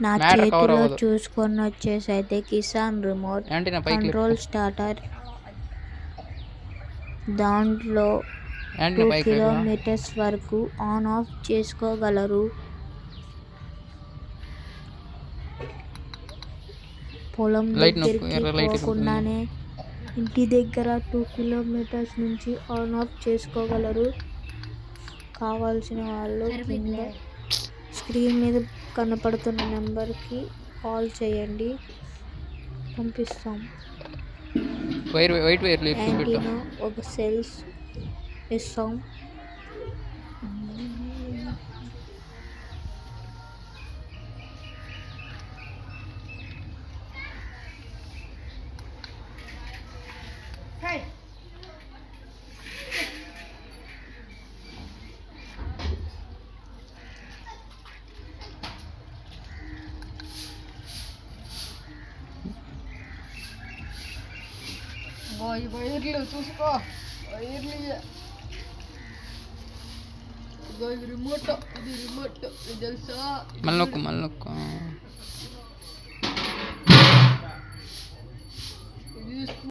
నా matter cover చేతిలో అవ్వదు. చూసుకొని వచ్చేసైతే కిసాన్ రిమోట్ యాంటీనా పైకి లేపు. Control starter. దాంట్లో యాంటీనా 2 పైకి లేపురా. కిలోమీటర్స్ వరకు ఆన్ ఆఫ్ చేసుకోగలరు. పొలం లైట్ నొక్కు, దగ్గరికి ఎర్ర లైట్ వెలుగుతుంది. పోకుండానే ఇంటి దగ్గర 2 కిలోమీటర్స్ నుంచి ఆన్ ఆఫ్ చేసుకోగలరు. కావాల్సిన వాళ్ళు కింద స్క్రీన్ మీద కనపడుతున్న నెంబర్కి కాల్ చేయండి, పంపిస్తాం. వైట్ వైర్ లేదు చూపెట్టు. యాంటీనా ఒక సెల్స్ ఇస్తాం. వైర్లు చూసుకో, వైర్లు ఇది రిమోట్, ఇది తెలుసా? మళ్ళీ నొక్కు.